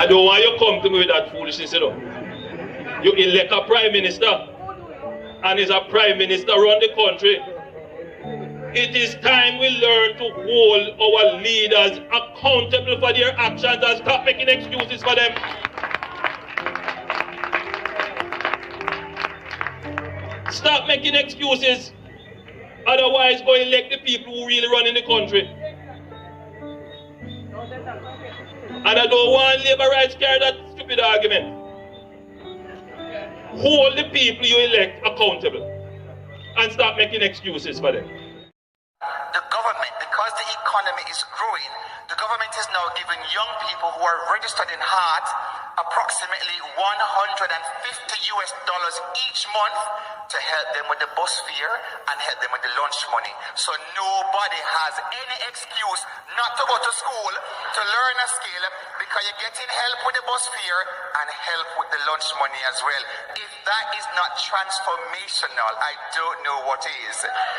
I don't want you to come to me with that foolishness, you know. You elect a prime minister, and is a prime minister run the country. It is time we learn to hold our leaders accountable for their actions and stop making excuses for them. Stop making excuses. Otherwise, go elect the people who really run in the country. And I don't want labor rights carry that stupid argument. Hold the people you elect accountable and stop making excuses for them. The government, because the economy is growing, the government is now giving young people who are registered in HEART approximately $150 each month to help them with the bus fare and help them with the lunch money. So nobody has any excuse not to go to school to learn a skill because you're getting help with the bus fare and help with the lunch money as well. If that is not transformational, I don't know what is.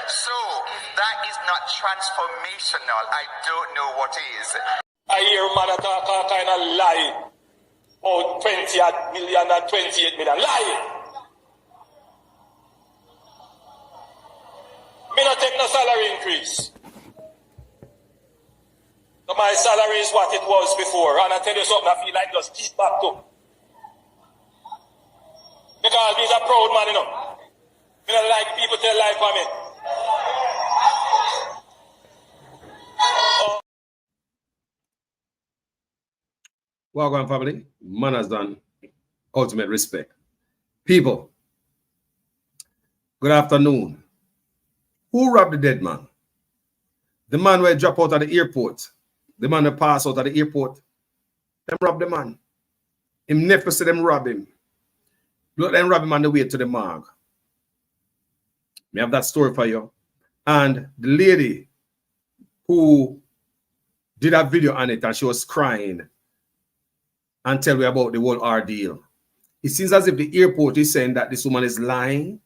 So if that is not transformational, I don't know what is. I hear man talk all kind of lie. Oh, 20 million and 28 million. Lie! Me not take no salary increase. So my salary is what it was before. And I tell you something, I feel like just keep back to. Because he's a proud man, you know. Me don't like people tell lie for me. Welcome, family. Man has done ultimate respect. People, good afternoon. Who robbed the dead man? The man who dropped out of the airport. The man who passed out of the airport. Them robbed the man. Him never see them rob him. Let them rob him on the way to the morgue. We have that story for you. And the lady who did a video on it and she was crying and tell me about the whole ordeal. It seems as if the airport is saying that this woman is lying.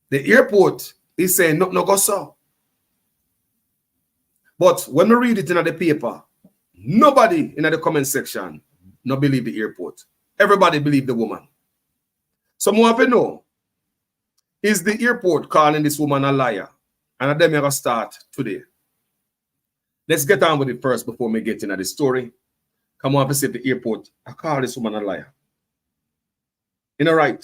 The airport is saying, no go so. But when we read it in the paper, nobody in the comment section no believe the airport. Everybody believe the woman. So more to know, is the airport calling this woman a liar? And then we're going to start today. Let's get on with it first before we get into the story. Come on, to see the airport. I call this woman a liar. You know, right?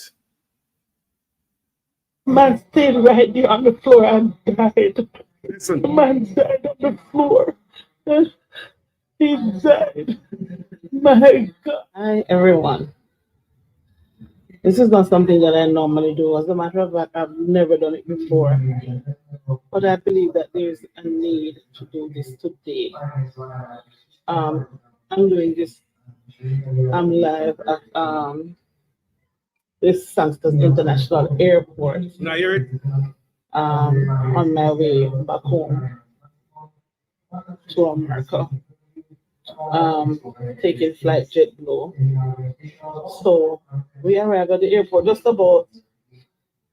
Man stayed right there on the floor and died. Listen. The man died on the floor. He died. My God. Hi, everyone. This is not something that I normally do. As a matter of fact, I've never done it before. But I believe that there's a need to do this today. I'm doing this. I'm live at this Sangsters International Airport. Now hear it? On my way back home to America. Taking flight JetBlue. So we arrived at the airport just about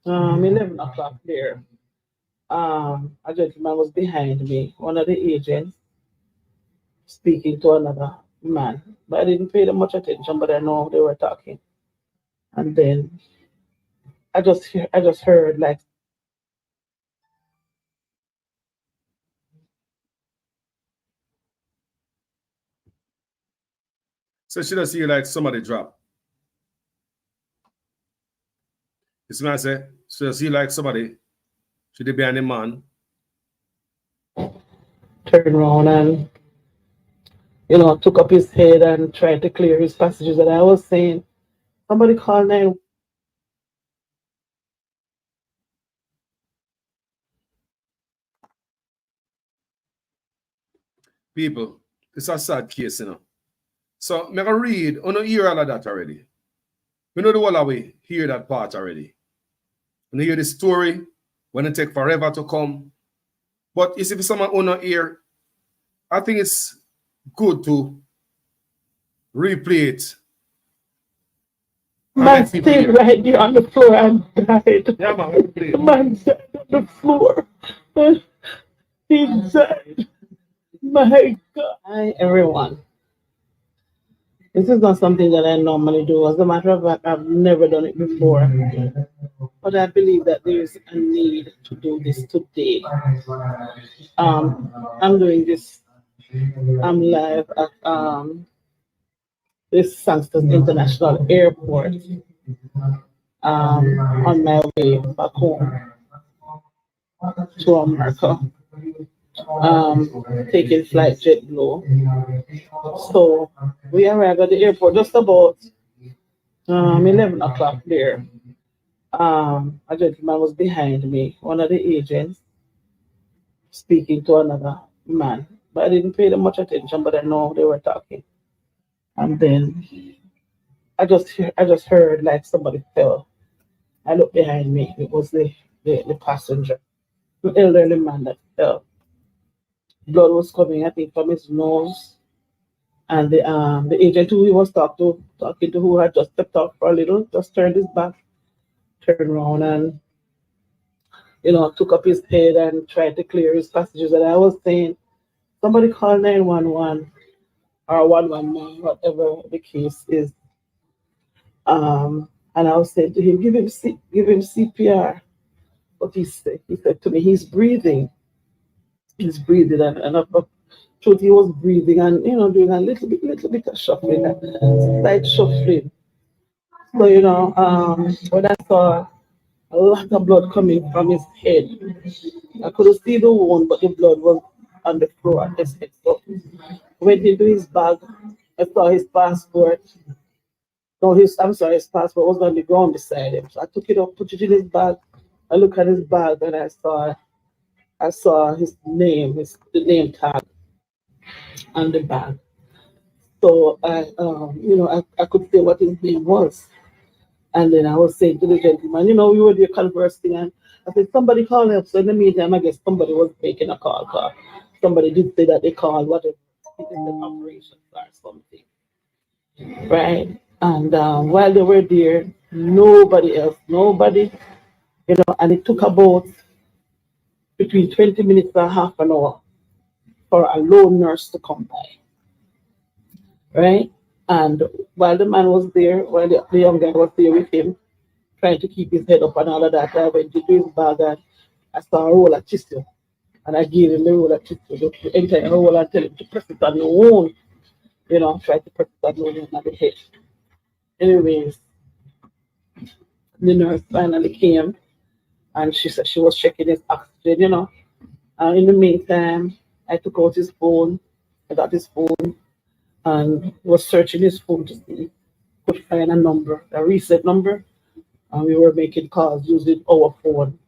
11 o'clock there. A gentleman was behind me, one of the agents, speaking to another man. But I didn't pay them much attention, but I know they were talking. And then I just heard like so she does see like somebody drop. This man say, she does see like somebody, she did behind the man. Turned around and took up his head and tried to clear his passages. And I was saying, somebody call 911. People, it's a sad case, So I'm going to read, I don't hear all of that already. We know the whole way, hear that part already. And hear the story, when it take forever to come. But if someone who not hear, I think it's good to replay it. Man stayed right there on the floor and died. Yeah, man, replay it. Man died on the floor. He died. My God. Hi, everyone. This is not something that I normally do. As a matter of fact, I've never done it before. But I believe that there is a need to do this today. I'm doing this. I'm live at this Sangsters International Airport on my way back home to America. Taking flight JetBlue. So we arrived at the airport just about 11 o'clock there. A gentleman was behind me, one of the agents, speaking to another man. But I didn't pay them much attention, but I know they were talking. And then I just heard like somebody fell. I looked behind me. It was the passenger, the elderly man that fell. Blood was coming, I think, from his nose. And the agent who he was talking to, who had just stepped out for a little, just turned his back, turned around, and took up his head and tried to clear his passages. And I was saying, somebody call 911 or 119, whatever the case is. And I was saying to him, give him CPR. But he said to me, he's breathing. He's breathing, and truth, he was breathing and doing a little bit of shuffling, slight shuffling. So when I saw a lot of blood coming from his head, I couldn't see the wound, but the blood was on the floor at his head. So I went into his bag. I saw his passport. No, his passport was on the ground beside him. So I took it up, put it in his bag. I looked at his bag and I saw his name, the name tag on the bag. So I could say what his name was. And then I was saying to the gentleman, we were there conversing, and I said, somebody called up. So in the meantime, I guess somebody was making a call. Somebody did say that they called whatever, the operations or something. Right? And while they were there, nobody, and it took about between 20 minutes and half an hour for a lone nurse to come by. Right? And while the man was there, while the young guy was there with him, trying to keep his head up and all of that, I went into his bag and I saw a roll of tissue. And I gave him the roll of tissue, the entire roll, and tell him to press it on the wound. Try to press it on the wound on the head. Anyways, the nurse finally came and she said she was checking his oxygen, And in the meantime, I took out his phone, I got his phone, and was searching his phone to see, could find a number, a reset number, and we were making calls using our phone.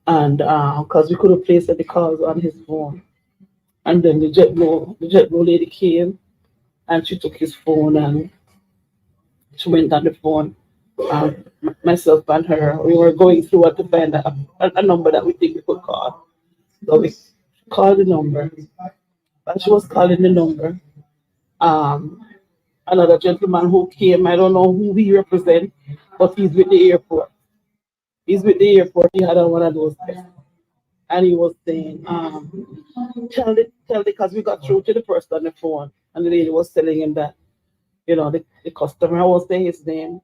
And because we couldn't place any calls on his phone. And then the JetBlue lady came and she took his phone and she went on the phone. Myself and her, we were going through what to find a number that we think we could call. So we called the number. As she was calling the number, another gentleman who came, I don't know who he represents, but he's with the airport. He had on one of those tests. And he was saying, tell because we got through to the person on the phone, and the lady was telling him that, the customer, I won't say his name,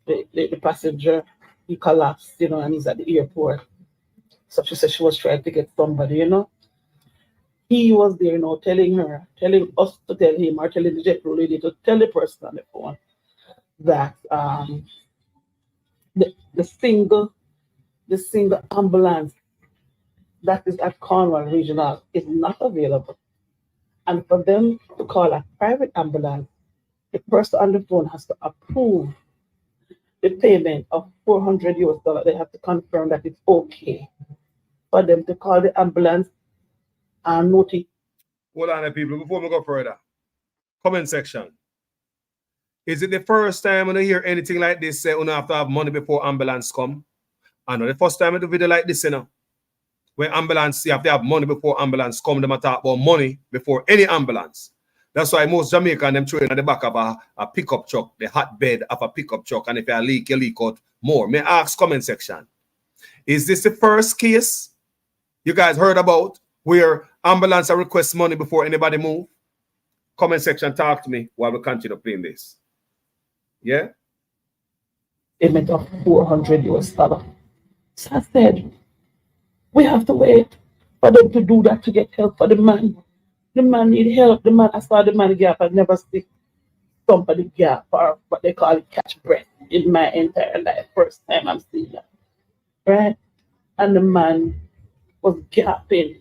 the passenger, he collapsed, and he's at the airport. So she said she was trying to get somebody, He was there, telling us to tell him, or telling the JetBlue lady to tell the person on the phone that the single ambulance that is at Cornwall Regional is not available. And for them to call a private ambulance, the person on the phone has to approve the payment of $400. They have to confirm that it's okay for them to call the ambulance and notify. Hold on, people, before we go further. Comment section. Is it the first time when I hear anything like this, say you have to have money before ambulance come? I know the first time I do a video like this, where ambulance, you have to have money before ambulance come, them talk about money before any ambulance. That's why most Jamaican them train at the back of a pickup truck, the hot bed of a pickup truck, and if you leak, you leak out more. May I ask comment section, is this the first case you guys heard about where ambulance request money before anybody move? comment section, talk to me while we continue playing this. Yeah? Payment of $400. So I said, we have to wait for them to do that to get help for the man. The man need help. The man, I saw the man gap. I never see somebody gap or what they call it catch breath in my entire life. First time I'm seeing that. Right? And the man was gapping.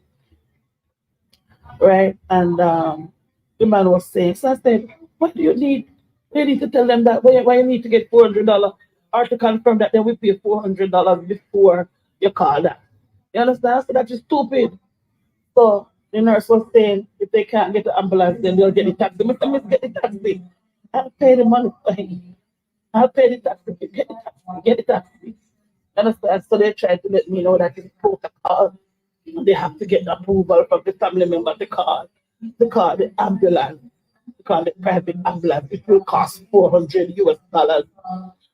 Right? And the man was saying, so I said, what do you need? They need to tell them that why you need to get $400 or to confirm that then we pay $400 before you call that. You understand? So that is stupid. So the nurse was saying if they can't get the ambulance, then they'll get the taxi. Mr. Miss, get the taxi. I'll pay the money for him. I'll pay the taxi. Get the taxi. Get the taxi. You understand? So they tried to let me know that it's protocol. They have to get approval from the family member to call the ambulance. To call the private ambulance. It will cost $400 US.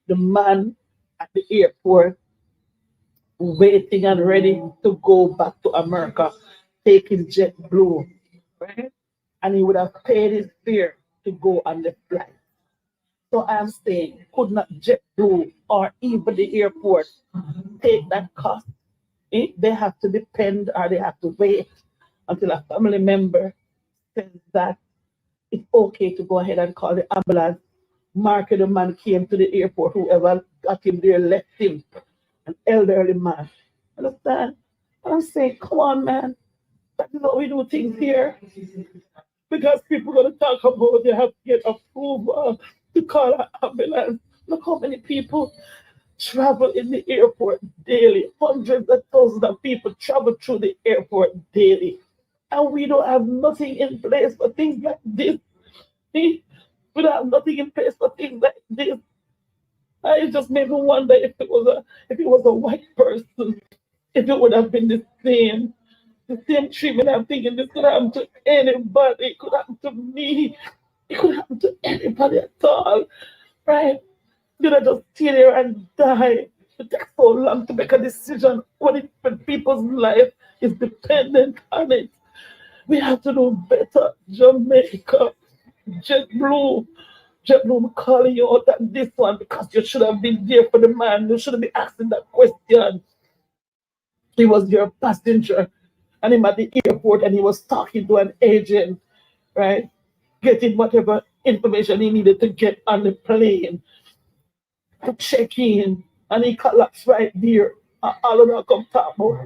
The man at the airport waiting and ready to go back to America, taking JetBlue, right? And he would have paid his fare to go on the flight. So I'm saying, could not JetBlue or even the airport take that cost? They have to depend or they have to wait until a family member says that it's okay to go ahead and call the ambulance. Mark, the man came to the airport, whoever got him there left him, an elderly man. Understand? And I'm saying, come on, man. That is how we do things here. Because people are going to talk about they have to get approval to call an ambulance. Look how many people travel in the airport daily. Hundreds of thousands of people travel through the airport daily. And we don't have nothing in place for things like this. We don't have nothing in place for things like this. It just made me wonder if it was a white person, if it would have been the same treatment. I'm thinking this could happen to anybody. It could happen to me. It could happen to anybody at all, right? Did I just stay there and die? It takes so long to make a decision when people's life is dependent on it. We have to do better. Jamaica, JetBlue, I'm calling you out at this one because you should have been there for the man. You shouldn't be asking that question. He was your passenger and him at the airport and he was talking to an agent, right? Getting whatever information he needed to get on the plane to check in, and he collapsed right there. All of that come talk about.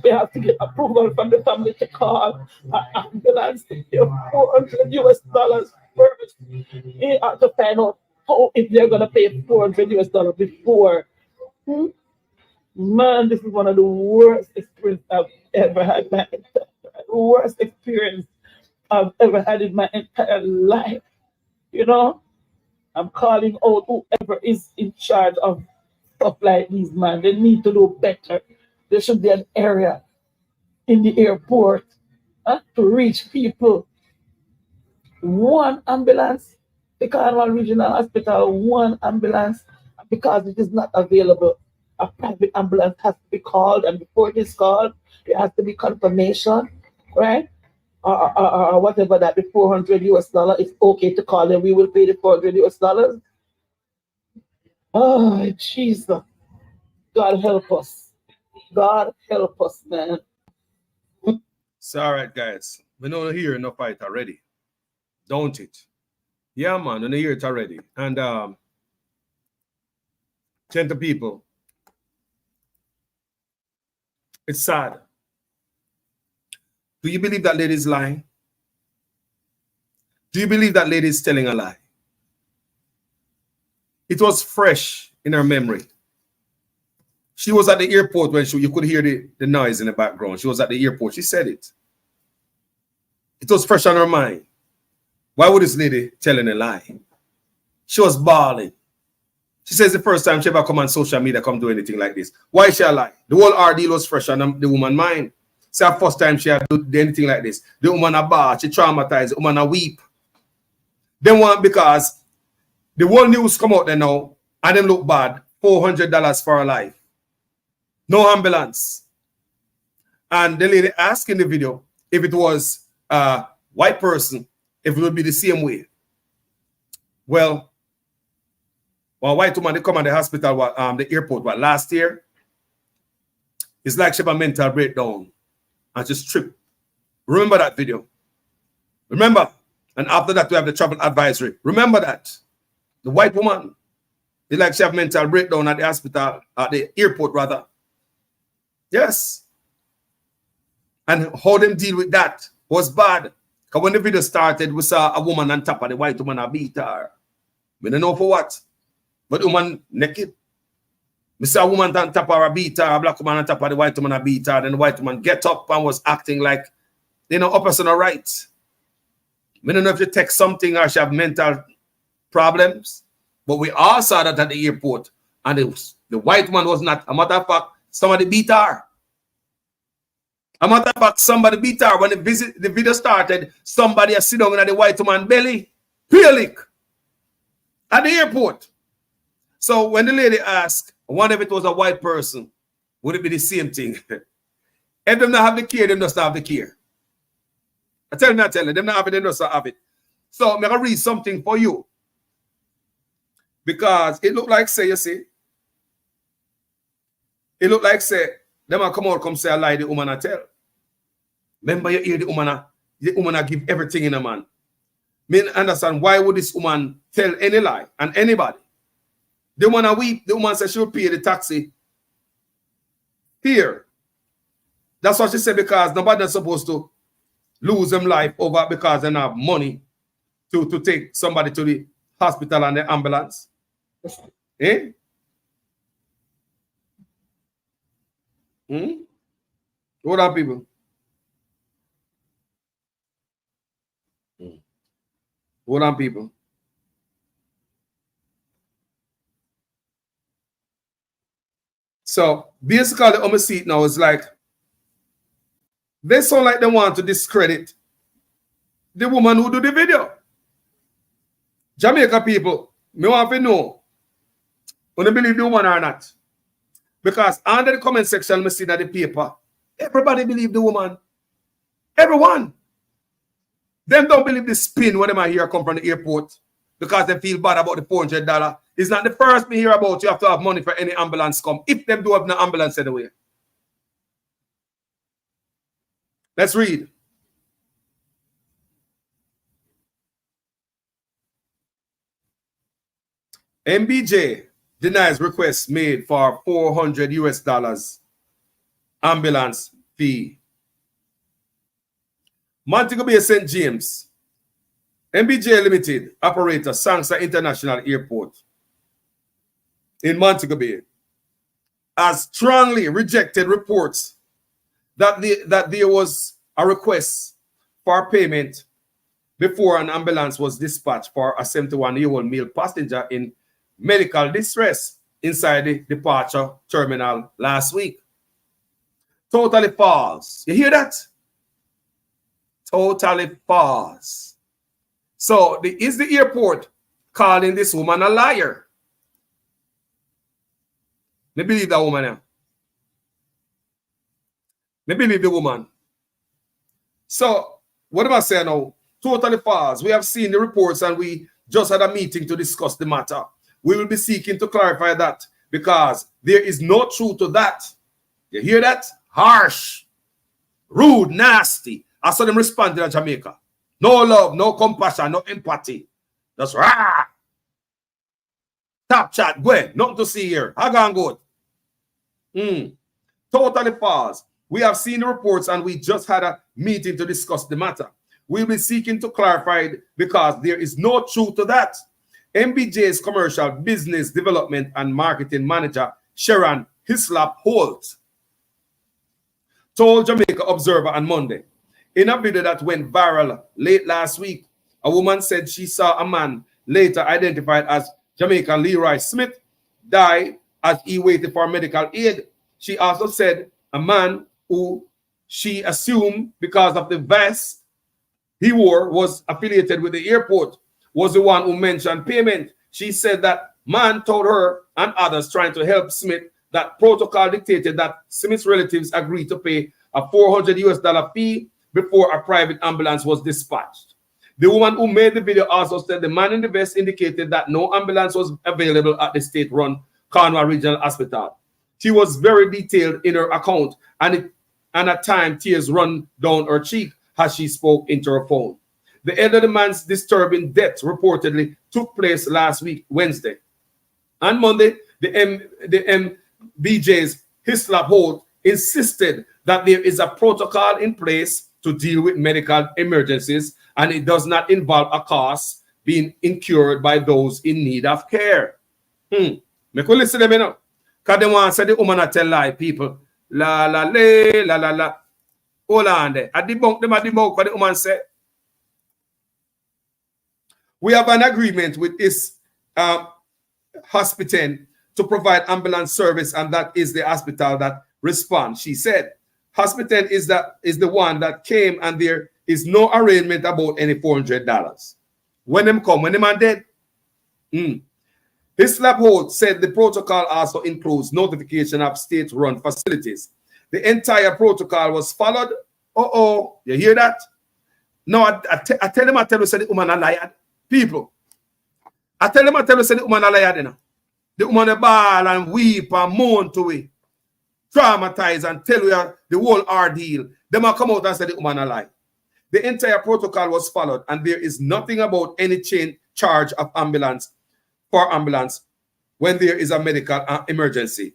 We have to get approval from the family to call an ambulance to pay $400 first. He have to find out how if they're gonna pay $400 before. Man, this is one of the worst experiences I've ever had. Worst experience I've ever had in my entire life. You know, I'm calling out whoever is in charge of stuff like these, man. They need to do better. There should be an area in the airport to reach people. One ambulance, the Cornwall Regional Hospital, one ambulance, because it is not available. A private ambulance has to be called, and before it is called, there has to be confirmation, right? Or whatever that the $400 is okay to call them. We will pay the $400. Oh, Jesus. God help us. God help us, man. It's all right, guys. We don't hear enough fight already. Don't it? Yeah, man. We don't hear it already. And gentle people, it's sad. Do you believe that lady is lying? Do you believe that lady is telling a lie? It was fresh in her memory. She was at the airport when you could hear the noise in the background. She was at the airport. She said it. It was fresh on her mind. Why would this lady telling a lie? She was bawling. She says the first time she ever come on social media come do anything like this. Why she a lie? The whole ordeal was fresh on the woman's mind. It's the first time she had do anything like this. The woman a bawl, she traumatized, the woman a weep. Then one because the whole news come out there now and them look bad. $400 for her life. No ambulance. And the lady asked in the video if it was a white person if it would be the same way. Well, one white woman, they come at the hospital, the airport, last year? It's like she have a mental breakdown and just tripped. Remember that video? Remember? And after that, we have the travel advisory. Remember that? The white woman, it's like she have mental breakdown at the hospital, at the airport, rather. Yes. And how them deal with that was bad. Because when the video started, we saw a woman on top of the white woman, I beat her. We don't know for what. But the woman naked. We saw a woman on top of her, beat her, a black woman on top of the white woman, I beat her. Then the white woman get up and was acting like, you know, upper on right. We don't know if you take something or she have mental problems. But we all saw that at the airport. And the white woman was not. A matter of fact, somebody beat her. A matter of fact, somebody beat her. When the video started, somebody has sit down in the white woman's belly. Peelik. At the airport. So when the lady asked, I wonder if it was a white person, would it be the same thing? If them not have the care, them just have the care. I tell them, them not have it, they just have it. So I'm going to read something for you. Because it look like, say, you see, it look like, say, them a come out, come say a lie, the woman a tell. Remember you hear the woman a give everything in a man. Me understand why would this woman tell any lie and anybody? The woman a weep, the woman said she will pay the taxi here. That's what she said, because nobody's supposed to lose them life over because they don't have money to take somebody to the hospital and the ambulance. Eh? Hold on, people. Hold on, people. So basically, on my seat now is like they sound like they want to discredit the woman who do the video. Jamaica people, me want to know whether you believe the woman or not. Because under the comment section, I see that the paper, everybody believe the woman. Everyone. Them don't believe the spin when they hear come from the airport because they feel bad about the $400. It's not the first me hear about you have to have money for any ambulance come. If them do have no ambulance anyway. Let's read. MBJ denies request made for $400 US ambulance fee. Montego Bay St. James, MBJ Limited, operator, Sangster International Airport in Montego Bay, has strongly rejected reports that there was a request for payment before an ambulance was dispatched for a 71-year-old male passenger in medical distress inside the departure terminal last week. Totally false. You hear that? Totally false. So is the airport calling this woman a liar? Me believe that woman now. Me believe the woman. So what am I saying now? Totally false. We have seen the reports and we just had a meeting to discuss the matter. We will be seeking to clarify that because there is no truth to that. You hear that? Harsh, rude, nasty. I saw them respond in Jamaica. No love, no compassion, no empathy. Just rah. Top chat, go ahead. Nothing to see here. How gone good? Totally false. We have seen the reports and we just had a meeting to discuss the matter. We'll be seeking to clarify it because there is no truth to that. MBJ's commercial business development and marketing manager, Sharon Hislop Holt, told Jamaica Observer on Monday. In a video that went viral late last week, a woman said she saw a man later identified as Jamaican Leroy Smith die as he waited for medical aid. She also said a man who she assumed because of the vest he wore was affiliated with the airport was the one who mentioned payment. She said that man told her and others trying to help Smith that protocol dictated that Smith's relatives agreed to pay a $400 fee before a private ambulance was dispatched. The woman who made the video also said the man in the vest indicated that no ambulance was available at the state-run Cornwall Regional Hospital. She was very detailed in her account, and at times tears run down her cheek as she spoke into her phone. The elderly man's disturbing death reportedly took place last week, Wednesday. On Monday, the MBJ's Hislop Holt insisted that there is a protocol in place to deal with medical emergencies, and it does not involve a cost being incurred by those in need of care. Me could listen to me now. Because they want to say the woman a tell lie, people. La la la la la la. Hold on there. I debunk them, what the woman said. We have an agreement with this hospital to provide ambulance service, and that is the hospital that responds. She said, hospital is the one that came, and there is no arrangement about any $400. When them come, when the man dead. Hislop Holt said the protocol also includes notification of state-run facilities. The entire protocol was followed. You hear that? No, I tell them, say the woman a liar. People. I tell them, say the woman a liar. The woman a bawl and weep and moan to it. Traumatize and tell you the whole ordeal. They might come out and say the woman a lie. The entire protocol was followed, and there is nothing about any charge of ambulance when there is a medical emergency.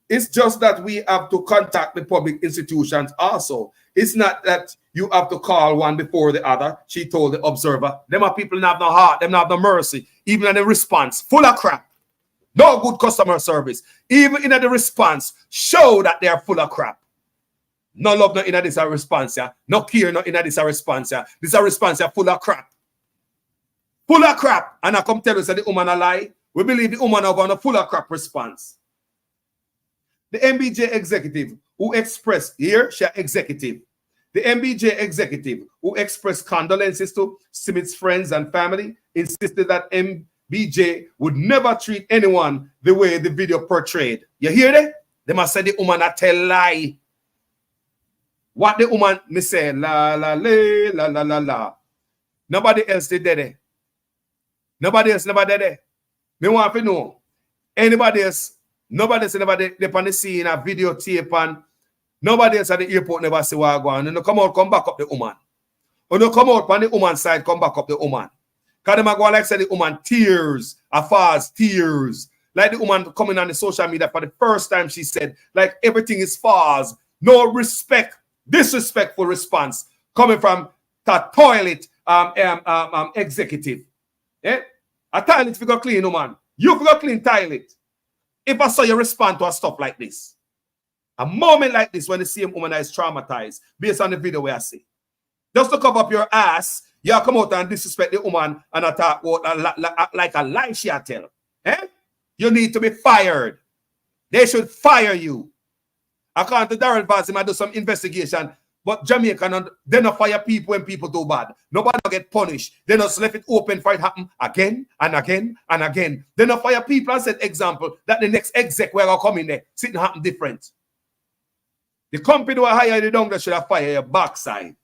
It's just that we have to contact the public institutions also. It's not that you have to call one before the other, she told the Observer. Them are people that have no heart, them have no mercy, even in the response, full of crap. No good customer service. Even in the response, show that they are full of crap. No love, no in this response, yeah. No care, no in this response, yeah. This a response, yeah, full of crap. Full of crap. And I come tell us that the woman a lie. We believe the woman over on a full of crap response. The MBJ executive who expressed, here, she executive. The MBJ executive who expressed condolences to Smith's friends and family insisted that MBJ would never treat anyone the way the video portrayed. You hear that? They must say the woman a tell lie. What the woman me say, la la la la la la la. Nobody else did that. Nobody else never did that. Me want to know. Anybody else, nobody else never did on the scene, a videotape, and nobody else at the airport never see what go on. And come out, come back up the woman. When you come out on the woman's side, come back up the woman. Because them go like say the woman tears, a fast tears. Like the woman coming on the social media for the first time, she said, like everything is false. No respect, disrespectful response coming from the toilet executive. Yeah? A toilet figure clean, woman. You figure clean toilet. If I saw you respond to a stuff like this, a moment like this when the same woman is traumatized, based on the video where I see, just to cover up your ass, you come out and disrespect the woman and attack like a lie she tell. Eh? You need to be fired. They should fire you. According to Darrell Vaz, I do some investigation, but Jamaican, they don't fire people when people do bad. Nobody get punished. They just left it open for it happen again and again and again. They don't fire people and set example that the next exec where I come in there, something happen different. The company who hire you down there should have fired your backside.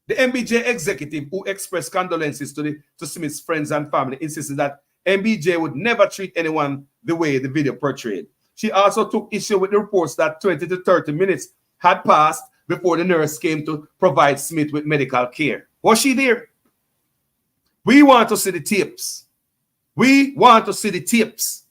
The MBJ executive who expressed condolences to Smith's friends and family insisted that MBJ would never treat anyone the way the video portrayed. She also took issue with the reports that 20 to 30 minutes had passed before the nurse came to provide Smith with medical care. Was she there? We want to see the tips. We want to see the tips.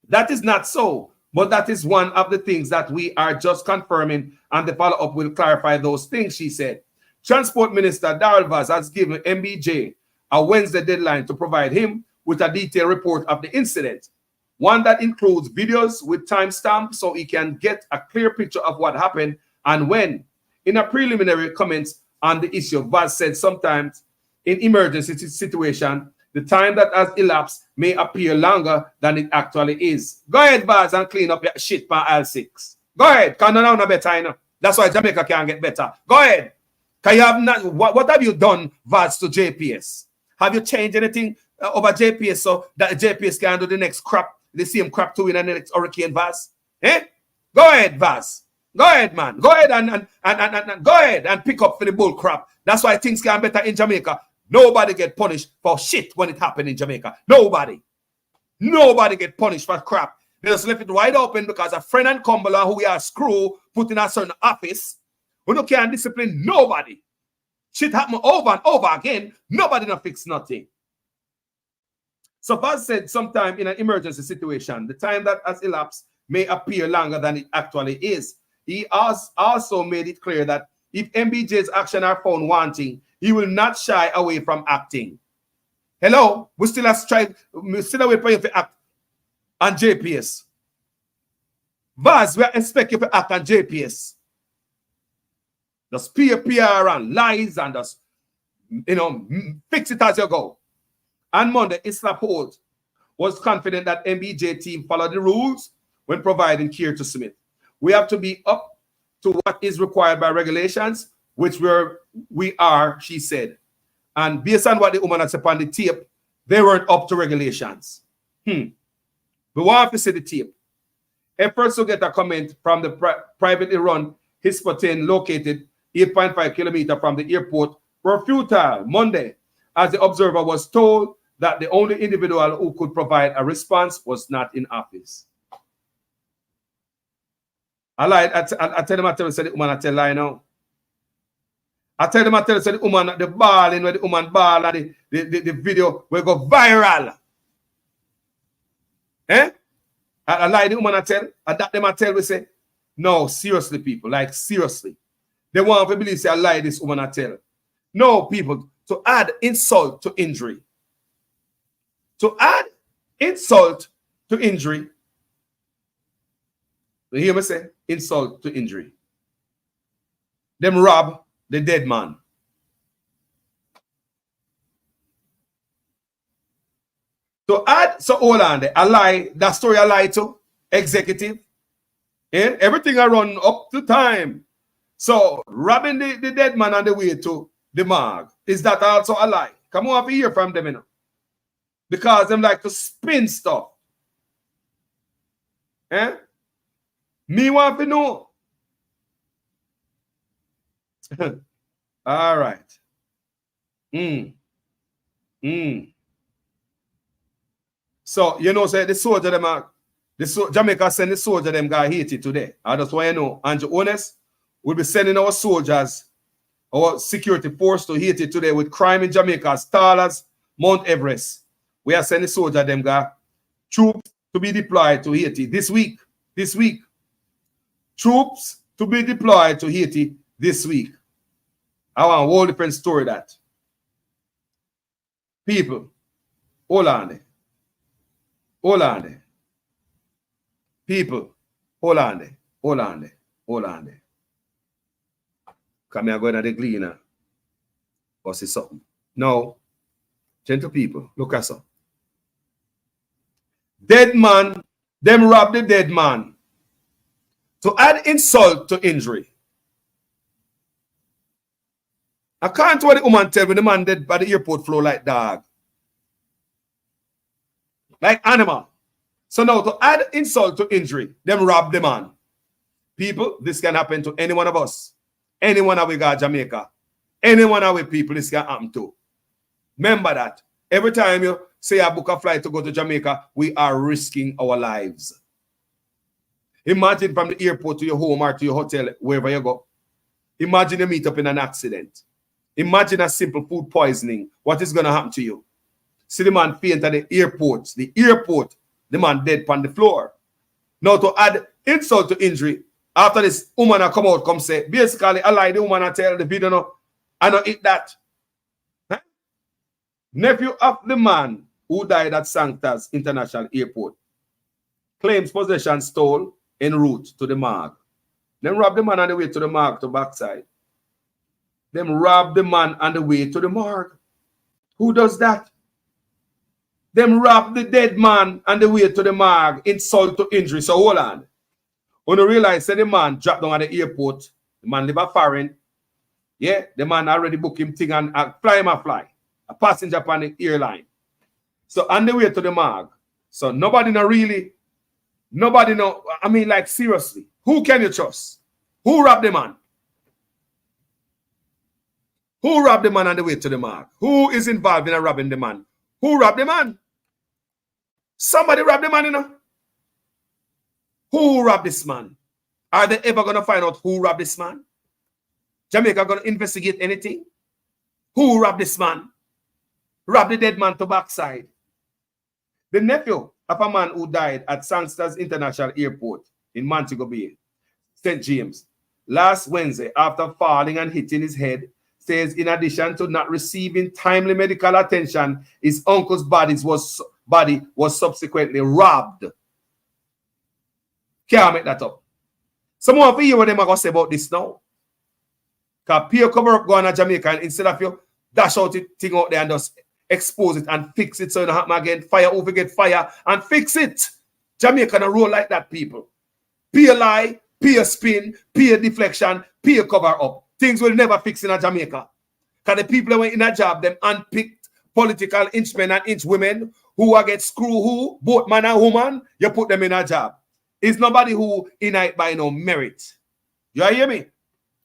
That is not so, but that is one of the things that we are just confirming, and the follow-up will clarify those things, she said. Transport Minister Darrell Vaz has given MBJ a Wednesday deadline to provide him with a detailed report of the incident, one that includes videos with timestamps so he can get a clear picture of what happened and when. In a preliminary comments on the issue, Vaz said sometimes in emergency situation, the time that has elapsed may appear longer than it actually is. Go ahead, Vaz, and clean up your shit for L6. Go ahead, because now no better, you know. That's why Jamaica can't get better. Go ahead. Can you have not, what have you done, Vaz, to JPS? Have you changed anything over JPS so that JPS can do the next crap, the same crap to in the next hurricane, Vaz? Eh? Go ahead, Vaz. Go ahead, man. Go ahead and go ahead and pick up for the bull crap. That's why things get better in Jamaica. Nobody get punished for shit when it happened in Jamaica. Nobody. Nobody get punished for crap. They just left it wide open because a friend and Cumberland who we are screw put in a certain office who no can discipline nobody. Shit happen over and over again. Nobody no fix nothing. So Baz said sometime in an emergency situation, the time that has elapsed may appear longer than it actually is. He also made it clear that if MBJ's action are found wanting, he will not shy away from acting. Hello, we still have tried, we still wait for you to act on JPS. Baz, we expect you to act on JPS. Just PR and lies and just, fix it as you go. On Monday, Isla Holt was confident that MBJ team followed the rules when providing care to Smith. We have to be up to what is required by regulations, which we are, she said. And based on what the woman had said on the tape, they weren't up to regulations. We want to see the tape. Efforts to get a comment from the privately run Hispotin located 8.5 kilometers from the airport were futile Monday, as the observer was told that the only individual who could provide a response was not in office. I lied. I tell them, I tell the woman, I tell lie now. I tell them, I tell the woman, the balling where the woman ball and the video will go viral. Eh? I lie, the woman I tell, and that them I tell, we say, no, seriously, people, like seriously. They want to believe, say, I lie, this woman I tell. No, people, to add insult to injury. To add insult to injury. You hear me say? Insult to injury. Them rob the dead man. To add, so hold on there. I lie, that story I lie to, executive. And everything I run up to time. So robbing the dead man on the way to the morgue. Is that also a lie? Come on, hear from them, because them like to spin stuff. Eh? Me want to know. All right. So, say the soldier them Jamaica send the soldier them got Haiti today. I just want you to know, Andrew Honest, we'll be sending our soldiers, our security force to Haiti today with crime in Jamaica as tall as Mount Everest. We are sending soldiers them got troops to be deployed to Haiti this week. This week. Troops to be deployed to Haiti this week. I want a whole different story that. People, hold on there. Hold on there. People, hold on there. Hold on there. Hold on there. Come here, going to the cleaner. Or see something. No. Gentle people, look at something. Dead man, them rob the dead man. To add insult to injury. I can't what the woman tell me the man dead by the airport floor like dog. Like animal. So now to add insult to injury, them rob the man. People, this can happen to any one of us. Any one of we got Jamaica. Any one of we people, this can happen to. Remember that. Every time you say I book a flight to go to Jamaica, we are risking our lives. Imagine from the airport to your home or to your hotel, wherever you go. Imagine you meet up in an accident. Imagine a simple food poisoning. What is going to happen to you? See the man faint at the airport. The man dead on the floor. Now to add insult to injury, after this woman come out, come say, basically, I lie, the woman I tell the video, no, I don't eat that. Huh? Nephew of the man who died at Sanctas International Airport claims possession stole en route to the morgue. Then rob the man on the way to the morgue to backside. Them rob the man on the way to the morgue. Who does that? Them rob the dead man on the way to the morgue, insult to injury. So hold on. When you realize that the man dropped down at the airport, the man live a foreign. Yeah, the man already booked him thing and fly him a fly. A passenger upon the airline. So on the way to the morgue. So nobody know, I mean like seriously, who can you trust? Who robbed the man? Who robbed the man on the way to the mark? Who is involved in robbing the man? Who robbed the man? Somebody robbed the man, you know. Who robbed this man? Are they ever going to find out who robbed this man? Jamaica going to investigate anything? Who robbed this man? Robbed the dead man to backside. The nephew of a man who died at Sangsters International Airport in Montego Bay, St. James, last Wednesday after falling and hitting his head, says in addition to not receiving timely medical attention, his uncle's body was subsequently robbed. Can't make that up. Some more of you what them are going to say about this now. Because peer cover up going to Jamaica, and instead of you dash out the thing out there and just expose it and fix it so it don't happen again, fire over get fire and fix it. Jamaica don't roll like that, people. Peer lie, peer spin, peer deflection, peer cover up. Things will never fix in a Jamaica. Because the people that went in a job, them unpicked political inchmen and inch women who are get screw who, both man and woman, you put them in a job. It's nobody who in it by no merit. You hear me?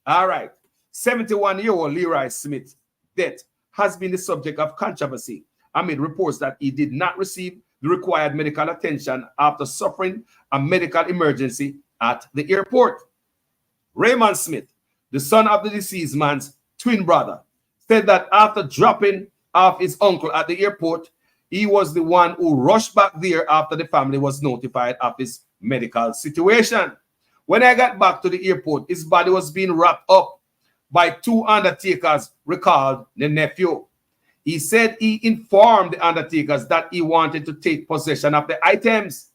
All right. 71-year-old Leroy Smith death has been the subject of controversy amid reports that he did not receive the required medical attention after suffering a medical emergency at the airport. Raymond Smith, the son of the deceased man's twin brother, said that after dropping off his uncle at the airport, he was the one who rushed back there after the family was notified of his medical situation. When I got back to the airport, his body was being wrapped up by two undertakers, recalled the nephew. He said he informed the undertakers that he wanted to take possession of the items.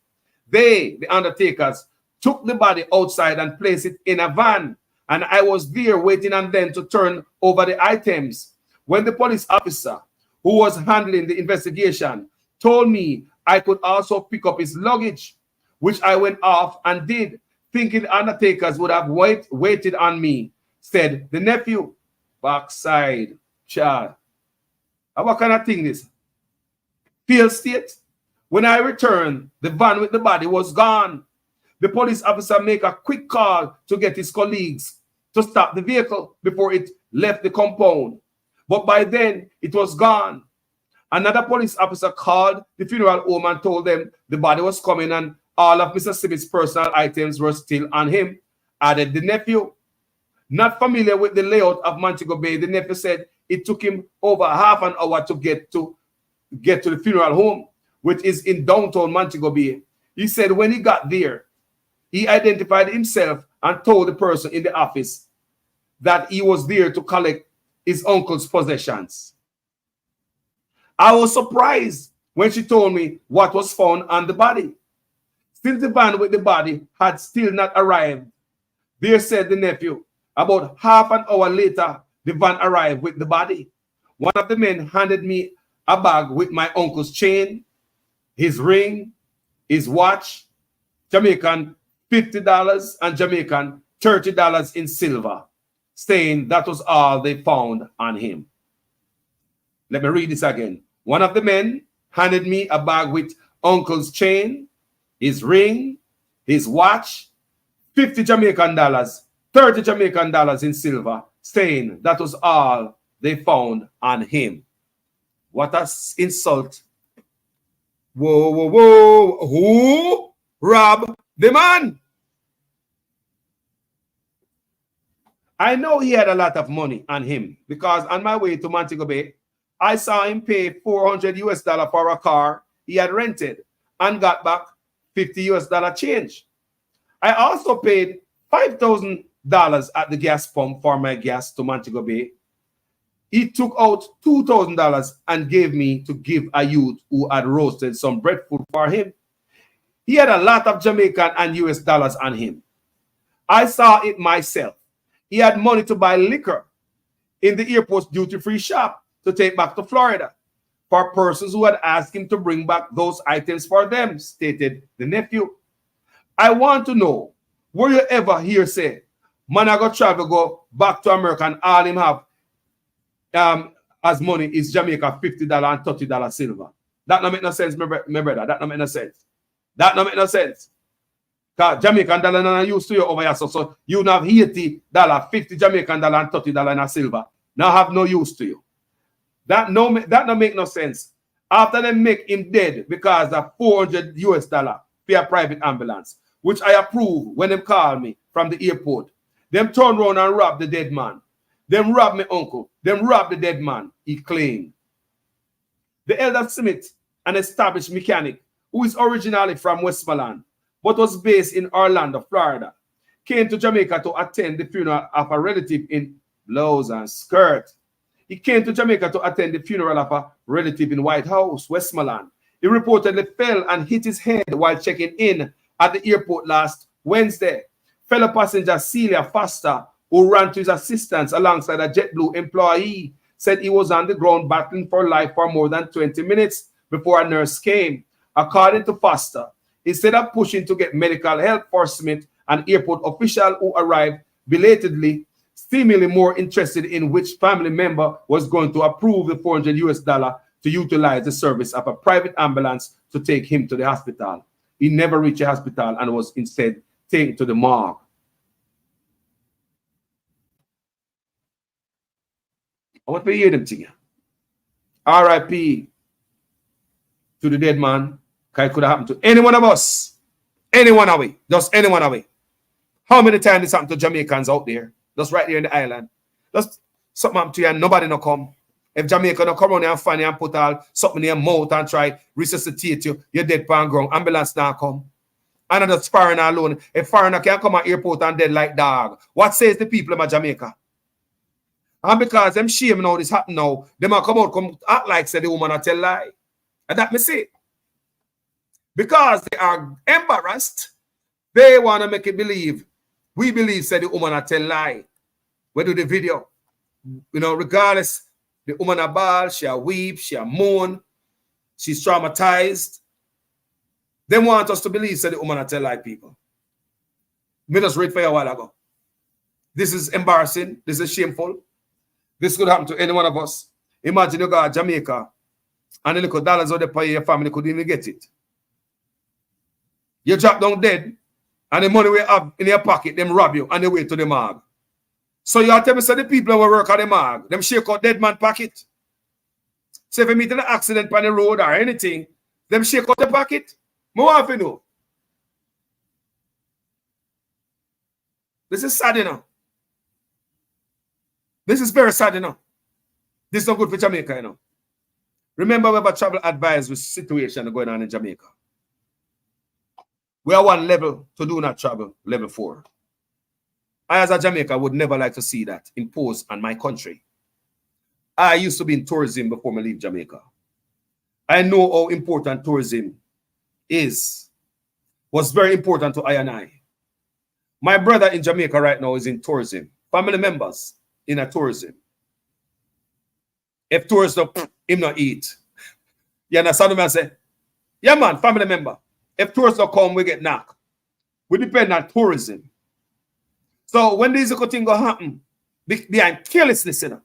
They, the undertakers, took the body outside and placed it in a van, and I was there waiting on them to turn over the items. When the police officer who was handling the investigation told me I could also pick up his luggage, which I went off and did, thinking the undertakers would have waited on me, said the nephew. Backside, child. What kind of thing this? Field state. When I returned, the van with the body was gone. The police officer made a quick call to get his colleagues to stop the vehicle before it left the compound. But by then, it was gone. Another police officer called the funeral home and told them the body was coming and all of Mr. Smith's personal items were still on him, added the nephew. Not familiar with the layout of Montego Bay, the nephew said it took him over half an hour to get to the funeral home, which is in downtown Montego Bay. He said when he got there, he identified himself and told the person in the office that he was there to collect his uncle's possessions. I was surprised when she told me what was found on the body. Since the van with the body had still not arrived, there, said the nephew, about half an hour later, the van arrived with the body. One of the men handed me a bag with my uncle's chain, his ring, his watch, Jamaican $50 and Jamaican $30 in silver, saying that was all they found on him. Let me read this again. One of the men handed me a bag with uncle's chain, his ring, his watch, $50 Jamaican, $30 Jamaican in silver, saying that was all they found on him. What an insult. Whoa, whoa, whoa. Who robbed the man? I know he had a lot of money on him because on my way to Montego Bay, I saw him pay $400 for a car he had rented and got back $50 change. I also paid $5,000 at the gas pump for my gas to Montego Bay. He took out $2,000 and gave me to give a youth who had roasted some breadfruit for him. He had a lot of Jamaican and US dollars on him. I saw it myself. He had money to buy liquor in the airport's duty-free shop to take back to Florida for persons who had asked him to bring back those items for them, stated the nephew. I want to know, were you ever hear say, man, I go travel, go back to America and all him have as money is Jamaica $50 and $30 silver? That don't make no sense, my brother. That don't make no sense. That don't make no sense. Because Jamaican dollar not used to you over here. So you have $80, $50 Jamaican dollar and $30 in silver. Now have no use to you. That no make no sense. After they make him dead because of $400 US for a private ambulance, which I approve when they call me from the airport. Them turn around and rob the dead man. Them rob my uncle. Them rob the dead man, he claimed. The Elder Smith, an established mechanic who is originally from Westmoreland, but was based in Orlando, Florida, came to Jamaica to attend the funeral of a relative in blouse and skirt. He came to Jamaica to attend the funeral of a relative in White House, Westmoreland. He reportedly fell and hit his head while checking in at the airport last Wednesday. Fellow passenger Celia Foster, who ran to his assistance alongside a JetBlue employee, said he was on the ground battling for life for more than 20 minutes before a nurse came. According to Foster, instead of pushing to get medical help for Smith, an airport official who arrived belatedly, seemingly more interested in which family member was going to approve the $400 US to utilize the service of a private ambulance to take him to the hospital. He never reached the hospital and was instead taken to the morgue. I want to hear them to you. R.I.P. to the dead man. It could have happened to any one of us. Anyone away. Just anyone away. How many times this happened to Jamaicans out there? Just right there in the island. Just something happened to you and nobody no come. If Jamaica no come around and find you and put all something in your mouth and try resuscitate you, you're dead pan ground. Ambulance now come. And just foreigner alone. If foreigner can come at airport and dead like dog, what says the people of Jamaica? And because them shame now this happen now, they might come out, come act like say the woman a tell lie. And that me say. Because they are embarrassed, they want to make it believe. We believe say the woman a tell lie. We do the video. You know, regardless, the woman a bawl, she a weep, she a moan, she's traumatized. They want us to believe say the woman a tell lie, people. Me just read for you a while ago. This is embarrassing. This is shameful. This could happen to any one of us. Imagine you go to Jamaica and the little dollars out there for your family couldn't even get it. You drop down dead and the money we have in your pocket, them rob you and they wait to the morgue. So you tell me, say the people who work at the morgue, them shake out dead man pocket. So if you meet an accident on the road or anything, them shake out the pocket. More often know. This is sad enough. This is very sad enough. This is not good for Jamaica, you know. Remember, we have a travel advisory situation going on in Jamaica. We are one level to do not travel, level 4. I, as a Jamaican, would never like to see that imposed on my country. I used to be in tourism before I leave Jamaica. I know how important tourism is. Was very important to I and I. My brother in Jamaica right now is in tourism. Family members in a tourism. If tourists don't, him not eat. You understand what I say? Yeah, man, family member. If tourists don't come, we get knocked. We depend on tourism. So when these things go happen, behind carelessness, you know,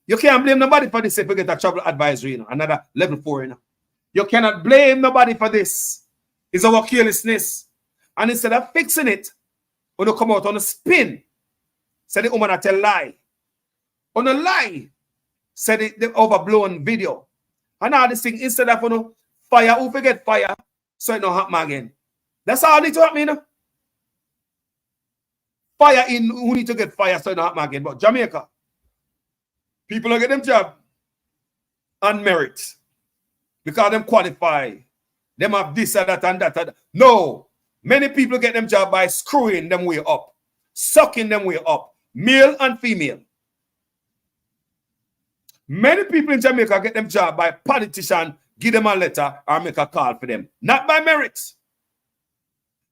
you can't blame nobody for this if you get a travel advisory, you know, another level 4, you know. You cannot blame nobody for this. It's our carelessness. And instead of fixing it, when you come out on a spin, say the woman a tell lie. On a lie, say the overblown video. And all this thing, instead of fire, who forget fire, so it don't happen again. That's all it to happen, you know. Fire in, who need to get fire so it don't happen again. But Jamaica, people don't get them job on merit. Because them qualify. Them have this and that and that. No. Many people get them job by screwing them way up. Sucking them way up. Male and female. Many people in Jamaica get them job by politician, give them a letter or make a call for them. Not by merit.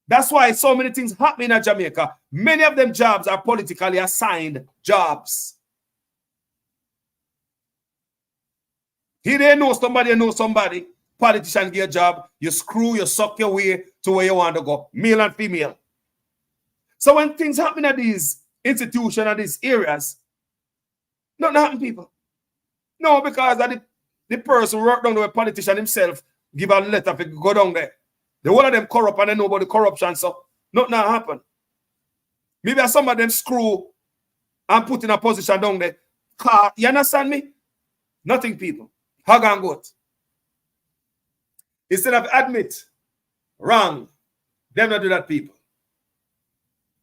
That's why so many things happen in Jamaica. Many of them jobs are politically assigned jobs. Here they know somebody. Politician get a job. You screw, you suck your way to where you want to go. Male and female. So when things happen at these institutions and these areas, nothing happen, people. No, because the person work down there, politician himself, give a letter to go down there. The one of them corrupt and they know about the corruption, so Nothing happen. Maybe some of them screw and put in a position down there. You understand me? Nothing, people. Hug and goat. Instead of admit wrong, them not do that, people.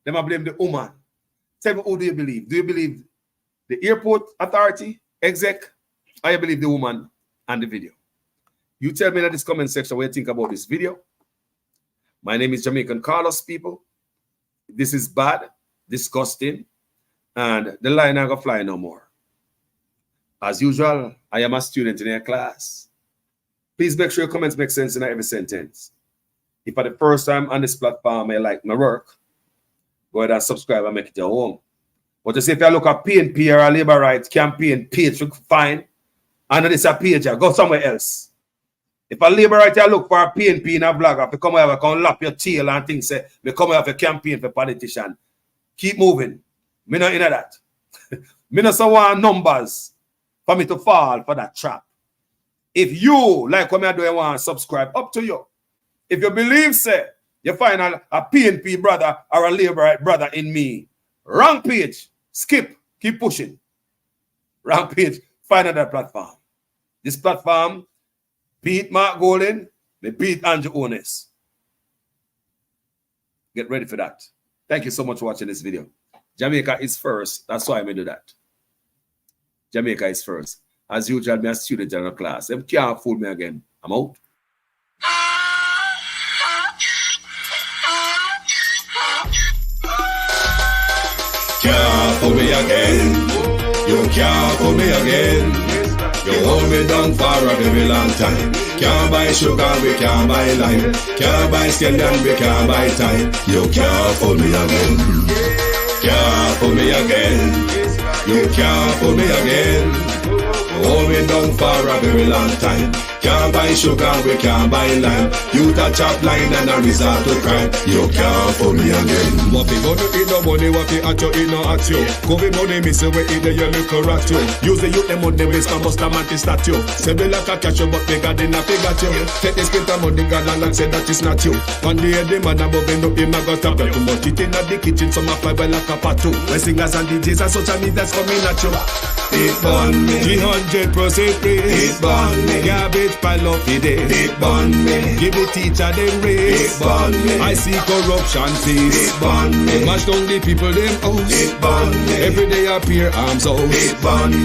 Them I blame the woman. Tell me, who do you believe? Do you believe the airport authority, exec, or you believe the woman and the video? You tell me in this comment section what you think about this video. My name is Jamaican Carlos, people. This is bad, disgusting, and the line ain't gonna fly no more. As usual, I am a student in your class. Please make sure your comments make sense in every sentence. If for the first time on this platform you like my work, go ahead and subscribe and make it your home. But you see, if you look at PNP or a labor rights campaign page, fine. And it's a page, go somewhere else. If a labor right you look for a PNP in a blog, if you come over, come lap your tail and things say, we come over for campaign for politician. Keep moving. Me not into that. Me not so want numbers for me to fall for that trap. If you like what I do, you want to subscribe, up to you. If you believe, say, you find a PNP brother or a labor right brother in me, wrong page, skip, keep pushing. Wrong page, find another platform. This platform, beat Mark Golden, they beat Andrew Onis. Get ready for that. Thank you so much for watching this video. Jamaica is first. That's why I may do that. Jamaica is first. As usual, I'm a student in a class. They can't fool me again. I'm out. Can't fool me again. You can't fool me again. You hold me down for a very long time. Can't buy sugar, we can't buy lime. Can't buy scallion, we can't buy time. You can't fool me again. Can't fool me again. You can't fool me again. Hold me down for a very long time. Can't buy sugar, we can't buy lime. You touch up line and a resort to crime. You can't fool me again. What we gonna eat no money, what we at you, eat no at you. Covid money, miss away, eat the yellow correct you. Use the youth, the money, waste for most of the statue. Say we like a catch you, but we got enough, we got you. Take this spit of money, God and say that is not you. One day, the man above end up, him a got up. Too much eating at the kitchen, some of my like a pot too. When singers and DJs and social media coming at you. It burn me. 300% please. It burn me. Garbage pile up the day. It burn me. Give the teacher them raise. It burn me. I see corruption face. It burn me. Mash down the people them house. It burn me. Every day appear arms out. It burn me.